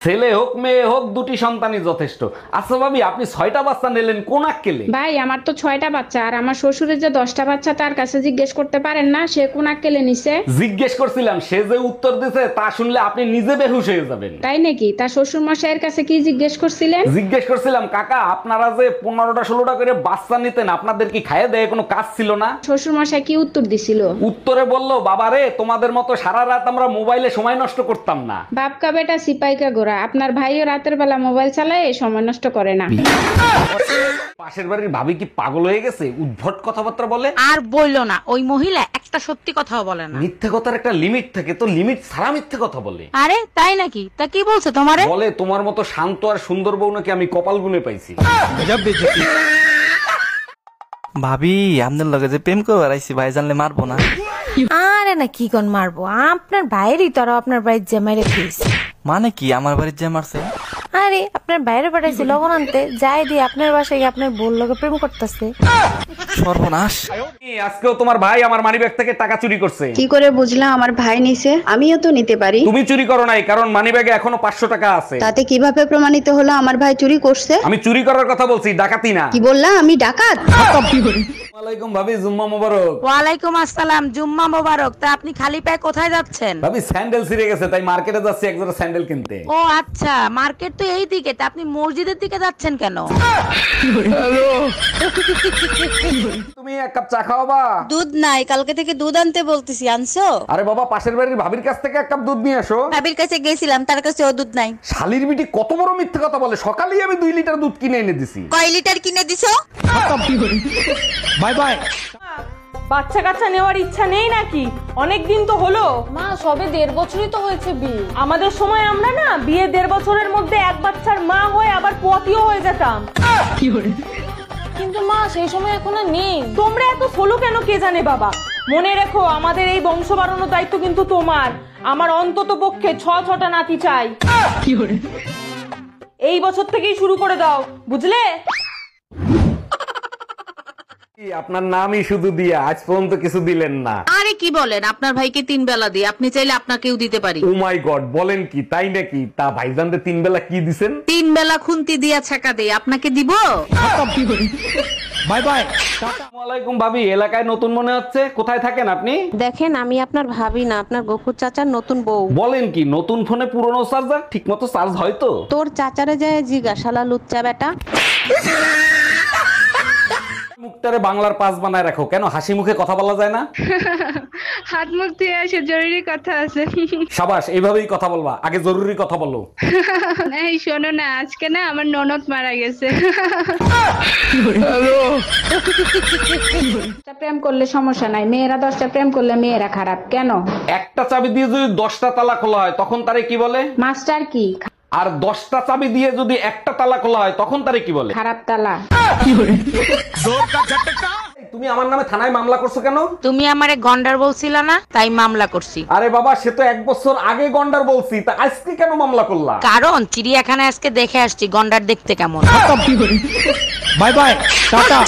ছেলে হোক মেয়ে হোক দুটি সন্তানই যথেষ্ট। আচ্ছা ভাবি, আপনি 6টা বাচ্চা নিলেন কোন আক্কেলে? ভাই আমার তো 6টা বাচ্চা, আর আমার শ্বশুরের যে 10টা বাচ্চা তার কাছে জিজ্ঞেস করতে পারেন না সে কোন আক্কেলে নিছে? জিজ্ঞেস করছিলাম, সে যে উত্তর দিছে তা শুনলে আপনি নিজে বেহুশ হয়ে যাবেন। তাই নাকি? তার শ্বশুর মশাইয়ের কাছে কি জিজ্ঞেস করছিলেন? জিজ্ঞেস করছিলাম, কাকা আপনারা যে 15টা 16টা করে বাচ্চা নিতেন, আপনাদের কি খাইয়ে দেয় কোনো কাজ ছিল না? শ্বশুর মশাই কি উত্তর দিছিল? উত্তরে বললো, বাবারে তোমাদের মতো সারা রাত আমরা মোবাইলে সময় নষ্ট করতাম না। বাপকা বেটা সিপাইকা গোরা, আপনার ভাইও রাতের বেলা মোবাইল চালায় সময় নষ্ট করে না। পাশের বাড়ির ভাবি কি পাগল হয়ে গেছে? উদ্ভট কথাবার্তা বলে। আর বললো না, ওই মহিলা একটা সত্যি কথাও বলে না। মিথ্যে কথার একটা লিমিট থাকে, তো লিমিট ছাড়া মিথ্যে কথা বলে। আরে তাই নাকি? তা কি বলছে তোমারে? বলে তোমার মতো শান্ত আর সুন্দর বউ নাকি আমি কপাল গুনে পাইছি। ভাবি আপনার লগে যে প্রেম করে বেড়াইছি, ভাই জানলে মারবো না? আরে না, কি কোন মারবো? আপনার বাইরেই তো আপনার বাড়ির জামাই রেখেছি। মানে কি আমার বাড়ির যে মারছে? আরে আপনার বাইরে পাঠাইছি লবণ আনতে, যাই দিয়ে আপনার বাসায় গিয়ে আপনার বোন লগে প্রেম করতেছে। সর্বনাশ! আজকেও তোমার ভাই আমার মানিব্যাগ থেকে টাকা চুরি করছে। কি করে বুঝলাম আমার ভাই নিছে? আমিও তো নিতে পারি। তুমি চুরি করো নাই, কারণ মানিব্যাগে এখনো 500 টাকা আছে। তাতে কিভাবে প্রমাণিত হলো আমার ভাই চুরি করছে? আমি চুরি করার কথা বলছি, ডাকাতি না। কি বললা? আমি ডাকাত? ওয়ালাইকুম ভাবি, জুম্মা মোবারক। ওয়ালাইকুম আসসালাম, জুম্মা মোবারক। তা আপনি খালি পায়ে কোথায় যাচ্ছেন? ভাবি স্যান্ডেল ছিঁড়ে গেছে, তাই মার্কেটে যাচ্ছি এক জোড়া স্যান্ডেল কিনতে। ও আচ্ছা, মার্কেট তো এই দিকে, তা আপনি মসজিদের দিকে যাচ্ছেন কেন? তুমি এক কাপ চা খাওয়াবা? দুধ নাই, কালকে থেকে দুধ আনতে বলতেছি, আনছো? আরে বাবা, পাশের বাড়ির ভাবির কাছ থেকে এক কাপ দুধ নিয়ে আসো। ভাবির কাছে গেছিলাম, তার কাছে ও দুধ নাই। শালির বিটি কত বড় মিথ্যে কথা বলে! সকালেই আমি 2 লিটার দুধ কিনে এনে দিছি। কয় লিটার কিনে দিছো? Bye bye. বাচ্চা কাচ্চা নেওয়ার ইচ্ছা নেই নাকি? অনেক দিন তো হলো। মা সবে 1.5 বছরই তো হয়েছে বিয়ে। আমাদের সময় আমরা না বিয়ে 1.5 বছরের মধ্যে এক বাচ্চার মা হয়ে আবার পতিও হয়ে যেতাম। কিন্তু মা সেই সময় এখন আর নেই। তোমরা এত সোলো কেন কে জানে বাবা। মনে রেখো, আমাদের এই বংশ বাড়ানোর দায়িত্ব কিন্তু তোমার। আমার অন্তত পক্ষে 6টা নাতি চাই। এই বছর থেকেই শুরু করে দাও, বুঝলে? আপনার নামই শুধু দিয়া, আজ পর্যন্ত কিছু দিলেন না। আরে কি বলেন, আপনার ভাইকে 3 বেলা দিই, আপনি চাইলে আপনাকেও দিতে পারি। ও মাই গড, বলেন কি? তাই নাকি? তা ভাইজানদের 3 বেলা কি দিছেন? 3 বেলা খুন্তি দিয়া ছাকা দেই, আপনাকে দিব? Bye bye. আসসালামু আলাইকুম ভাবি, এলাকায় নতুন মনে হচ্ছে, কোথায় থাকেন আপনি? দেখেন, আমি আপনার ভাবি না, আপনার গফুর চাচার নতুন বউ। বলেন কি? নতুন ফোনে পুরনো চার্জার ঠিক মতো চার্জ হয় তো? তোর চাচারে যায় জিজ্ঞাসালা লুচ্চা বেটা। মুখটারে বাংলার পাস বানায় রাখো, কেন হাসি মুখে কথা বলা যায় না? হাত মুখ ধুয়ে আসে, জরুরি কথা আছে। সাবাস, এইভাবেই কথা বলবা, আগে জরুরি কথা বলো। এই শোনো না, আজকে না আমার ননদ মারা গেছে। প্রেম করলে সমস্যা নাই, মেয়েরা 10টা প্রেম করলে মেয়েরা খারাপ কেন? একটা চাবি দিয়ে যদি 10টা তালা খোলা হয় তখন তারে কি বলে? মাস্টার কি? আর 10টা চাবি দিয়ে যদি একটা তালা খোলা হয় তখন তারে কি বলে? খারাপ তালা। তুমি আমার নামে থানায় মামলা করছো কেন? তুমি আমারে গন্ডার বলছিলা না, তাই মামলা করছি। আরে বাবা, সে তো 1 বছর আগে গন্ডার বলছি, তা আজকে কেন মামলা করলা? কারণ চিড়িয়াখানায় আজকে দেখে আসছি গন্ডার দেখতে কেমন। Bye bye, tata.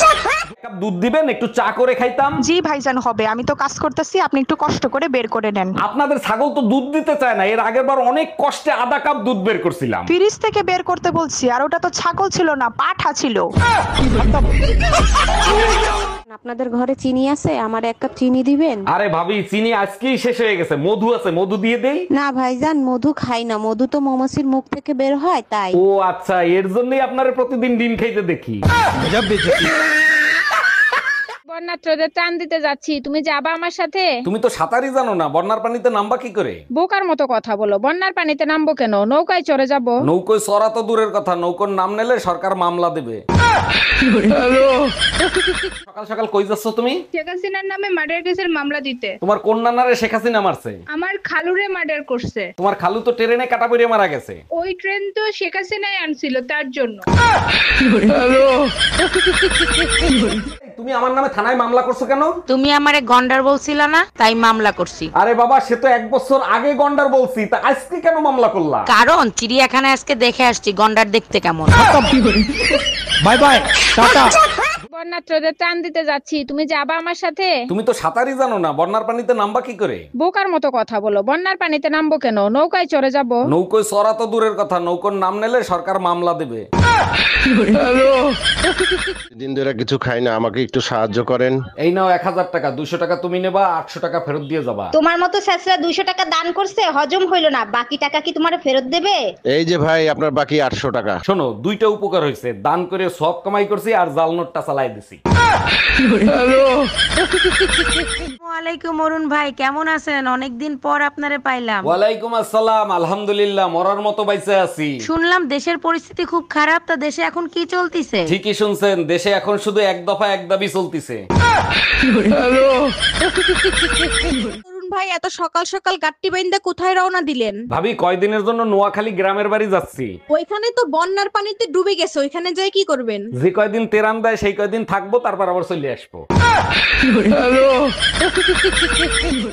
এক কাপ দুধ দিবেন, একটু চা করে খাইতাম। জি ভাইজান হবে, আমি তো কাজ করতেছি, আপনি একটু কষ্ট করে বের করে নেন। আপনাদের ছাগল তো দুধ দিতে চায় না, এর আগের বার অনেক কষ্টে আধা কাপ দুধ বের করছিলাম। ফ্রিজ থেকে বের করতে বলছি, আর ওটা তো ছাগল ছিল না, পাঠা ছিল। আপনাদের ঘরে চিনি আছে? আমার 1 কাপ চিনি দিবেন? আরে ভাবি, চিনি আজকেই শেষ হয়ে গেছে, মধু আছে, মধু দিয়ে দেই? না ভাইজান, মধু খাই না, মধু তো মৌমাছির মুখ থেকে বের হয় তাই। ও আচ্ছা, এর জন্যই আপনারে প্রতিদিন ডিম খাইতে দেখি। বন্যাত্রদের ত্রাণ দিতে যাচ্ছি, তুমি যাবা আমার সাথে? তুমি তো সাঁতারই জানো না, বন্যার পানিতে নামবা কি করে? বোকার মতো কথা বলো, বন্যার পানিতে নামবো কেন? নৌকায় চড়ে যাব। নৌকোয় চড়া তো দূরের কথা, নৌকোর নাম নিলে সরকার মামলা দেবে। সকাল সকাল কই যাচ্ছ তুমি? শেখ হাসিনার নামে মার্ডার কেসের মামলা দিতে। তোমার কোন নানারে শেখ হাসিনা মারছে? আমার খালুরে মার্ডার করছে। তোমার খালু তো ট্রেনে কাটা পড়ে মারা গেছে। ওই ট্রেন তো শেখ হাসিনাই আনছিল, তার জন্য। তুমি আমার নামে থানায় মামলা করছো কেন? তুমি আমারে গন্ডার বলছিলা না, তাই মামলা করছি। আরে বাবা, সে তো 1 বছর আগে গন্ডার বলছি, তা আজকে কেন মামলা করলা? কারণ চিড়িয়াখানায় আজকে দেখে আসছি গন্ডার দেখতে কেমন। Bye bye, tata. বন্যাত্রদের ত্রাণ দিতে যাচ্ছি, তুমি যাবা আমার সাথে? তুমি তো সাঁতারই জানো না, বন্যার পানিতে নামবা কি করে? বোকার মতো কথা বলো, বন্যার পানিতে নামবো কেন? নৌকায় চড়ে যাব। নৌকোয় চড়া তো দূরের কথা, নৌকোর নাম নিলে সরকার মামলা দেবে। দিন ধরে কিছু খাই না, আমাকে একটু সাহায্য করেন। এই নাও 1000 টাকা, 200 টাকা তুমি নেবা, 800 টাকা ফেরত দিয়ে যাবা। তোমার মতো স্যাসরা 200 টাকা দান করছে, হজম হইলো না, বাকি টাকা কি তোমার ফেরত দেবে? এই যে ভাই, আপনার বাকি 800 টাকা। শোনো, দুইটা উপকার হয়েছে, দান করে সব কামাই করছি আর জাল নোটটা চালাই দিছি। ওয়ালাইকুম অরুণ ভাই, কেমন আছেন? অনেকদিন পর আপনারে পাইলাম। ওয়ালাইকুম আসসালাম, আলহামদুলিল্লাহ, মরার মতো বাইসে আছি। শুনলাম দেশের পরিস্থিতি খুব খারাপ, তা দেশে এখন কি চলতিছে? ঠিকই শুনছেন, দেশে এখন শুধু এক দফা এক দাবি চলতিছে। অরুণ ভাই, এত সকাল সকাল গাট্টি বাইন্দা কোথায় রওনা দিলেন? ভাবি, কয়দিনের জন্য নোয়াখালী গ্রামের বাড়ি যাচ্ছি। ওইখানে তো বন্যার পানিতে ডুবে গেছে, ওইখানে যাই কি করবেন? যে কয়দিন তেরান দেয় সেই কয়দিন থাকবো, তারপর আবার চলে আসবো।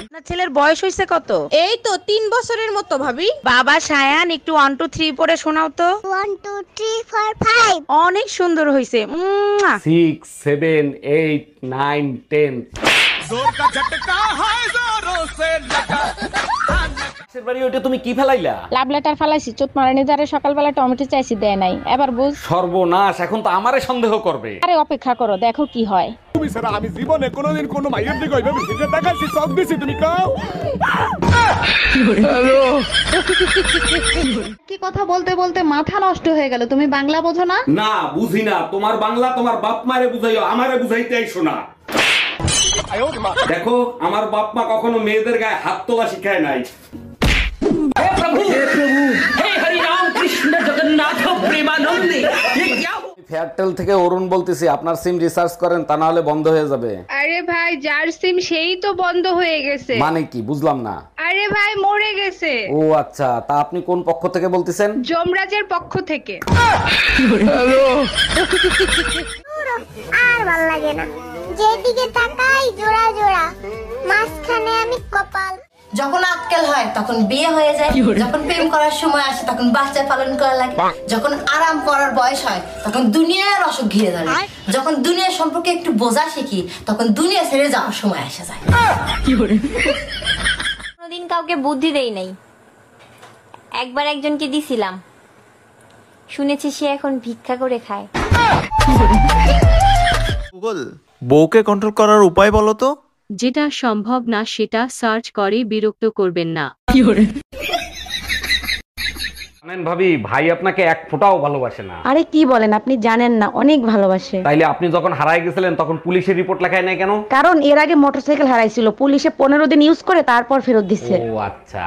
আপনার ছেলের বয়স হয়েছে কত? এই তো 3 বছরের মতো ভাবি। বাবা সায়ান, একটু 1 2 3 পড়ে শোনাও তো। 1 2 3 4 5 অনেক সুন্দর হয়েছে। 6 7 8 9 10। পাশের বাড়ি ওইটা তুমি কি ফেলাইলা? লাভ লেটার ফালাইছি, চোট মারানি যারে সকালবেলা টমেটো চাইছি দেয় নাই, এবার বুঝ। সর্বনাশ, এখন তো আমারে সন্দেহ করবে। আরে অপেক্ষা করো, দেখো কি হয়। তুমি ছাড়া আমি জীবনে কোনোদিন কোনো মাইয়ের দিকে ওইভাবে ফিরে তাকাইছি, সব দিছি, তুমি কাও। কি কথা বলতে বলতে মাথা নষ্ট হয়ে গেল, তুমি বাংলা বোঝো না? না, বুঝি না। তোমার বাংলা তোমার বাপ মারে বুঝাইও, আমারে বুঝাইতে আইসো না। দেখো, আমার বাপ মা কখনো মেয়েদের গায়ে হাত তোলা শিখায় নাই। এয়ারটেল থেকে অরুণ বলতেছি, আপনার সিম রিচার্জ করেন, তা না হলে বন্ধ হয়ে যাবে। আরে ভাই, যার সিম সেই তো বন্ধ হয়ে গেছে। মানে কি, বুঝলাম না। আরে ভাই, মরে গেছে। ও আচ্ছা, তা আপনি কোন পক্ষ থেকে বলতেছেন? যমরাজের পক্ষ থেকে। আর ভালো লাগে না, যেদিকে তাকাই জোড়া জোড়া, মাঝখানে আমি কপাল। যখন আক্কেল হয় তখন বিয়ে হয়ে যায়, যখন প্রেম করার সময় আসে তখন বাচ্চা পালন করা লাগে, যখন আরাম করার বয়স হয় তখন দুনিয়ার অসুখ ঘিরে ধরে, যখন দুনিয়ার সম্পর্কে একটু বোঝা শিখি তখন দুনিয়া ছেড়ে যাওয়ার সময় আসে যায়। কোনোদিন কাউকে বুদ্ধি দেই নাই, একবার একজনকে দিছিলাম, শুনেছি সে এখন ভিক্ষা করে খায়। গুগল, বউকে কন্ট্রোল করার উপায় বলো তো। যেটা সম্ভব না সেটা সার্চ করে বিরক্ত করবেন না। জানেন ভাবি, ভাই আপনাকে এক ফোঁটাও ভালোবাসে না। আরে কি বলেন, আপনি জানেন না, অনেক ভালোবাসে। তাইলে আপনি যখন হারায় গেছিলেন তখন পুলিশের রিপোর্ট লেখায় নাই কেন? কারণ এর আগে মোটরসাইকেল হারাইছিল, পুলিশে 15 দিন ইউজ করে তারপর ফেরত দিচ্ছে। ও আচ্ছা।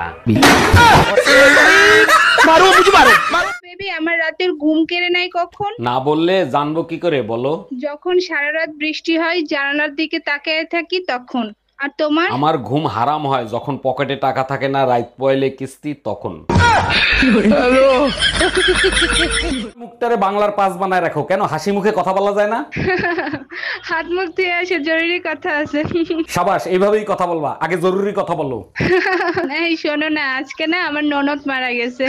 বেবি, আমার রাতের ঘুম কেড়ে নাই কখন? না বললে জানবো কি করে, বলো। যখন সারা রাত বৃষ্টি হয়, জানালার দিকে তাকিয়ে থাকি তখন। আর তোমার? আমার ঘুম হারাম হয় যখন পকেটে টাকা থাকে না, রাত পয়লে কিস্তি, তখন। মুখটারে বাংলার পাস বানায় রাখো কেন? হাসি মুখে কথা বলা যায় না? হাত মুখ ধুয়ে আসে, জরুরি কথা আছে। সাবাস, এইভাবেই কথা বলবা, আগে জরুরি কথা বলো। এই শোনো না, আজকে না আমার ননদ মারা গেছে।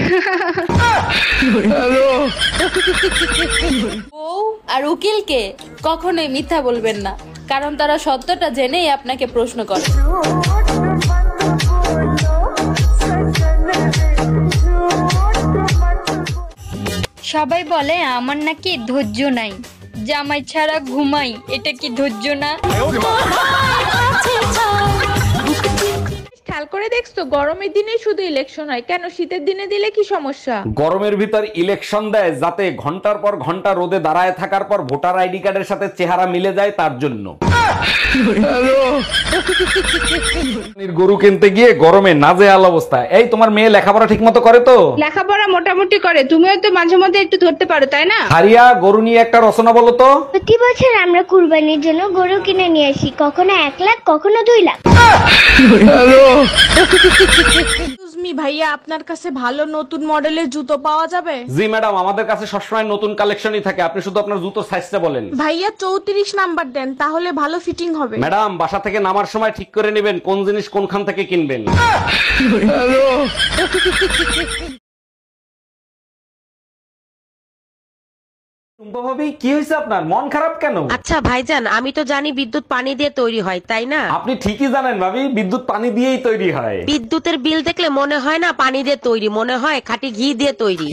বউ আর উকিলকে কখনোই মিথ্যা বলবেন না, কারণ তারা সত্যটা জেনেই আপনাকে প্রশ্ন করে। সবাই বলে আমার নাকি ধৈর্য নাই, জামাই ছাড়া ঘুমাই, এটা কি ধৈর্য না? খেয়াল করে দেখছো, গরমের দিনে শুধু ইলেকশন হয়, কেন শীতের দিনে দিলে কি সমস্যা? গরমের ভিতর ইলেকশন দেয় যাতে ঘন্টার পর ঘন্টা রোদে দাঁড়ায় থাকার পর ভোটার আইডি কার্ডের সাথে চেহারা মিলে যায়, তার জন্য। গরু কিনতে গিয়ে গরমে নাজেহাল অবস্থা। এই, তোমার মেয়ে লেখাপড়া ঠিক মতো করে তো? লেখাপড়া মোটামুটি করে, তুমিও তো মাঝে মধ্যে একটু ধরতে পারো, তাই না? হারিয়া, গরু নিয়ে একটা রচনা বলো তো। প্রতি বছর আমরা কুরবানির জন্য গরু কিনে নিয়ে আসি, কখনো 1 লাখ, কখনো 2 লাখ। ভাইয়া, আপনার কাছে ভালো নতুন মডেলের জুতো পাওয়া যাবে? জি ম্যাডাম, আমাদের কাছে সবসময় নতুন কালেকশনই থাকে, আপনি শুধু আপনার জুতোর সাইজটা বলেন। ভাইয়া 34 নাম্বার দেন, তাহলে ভালো ফিটিং হবে। ম্যাডাম, বাসা থেকে নামার সময় ঠিক করে নেবেন কোন জিনিস কোনখান থেকে কিনবেন। টুম্পা ভাবি কি হয়েছে আপনার, মন খারাপ কেন? আচ্ছা ভাইজান, আমি তো জানি বিদ্যুৎ পানি দিয়ে তৈরি হয়, তাই না? আপনি ঠিকই জানেন ভাবি, বিদ্যুৎ পানি দিয়েই তৈরি হয়। বিদ্যুতের বিল দেখলে মনে হয় না পানি দিয়ে তৈরি, মনে হয় খাঁটি ঘি দিয়ে তৈরি।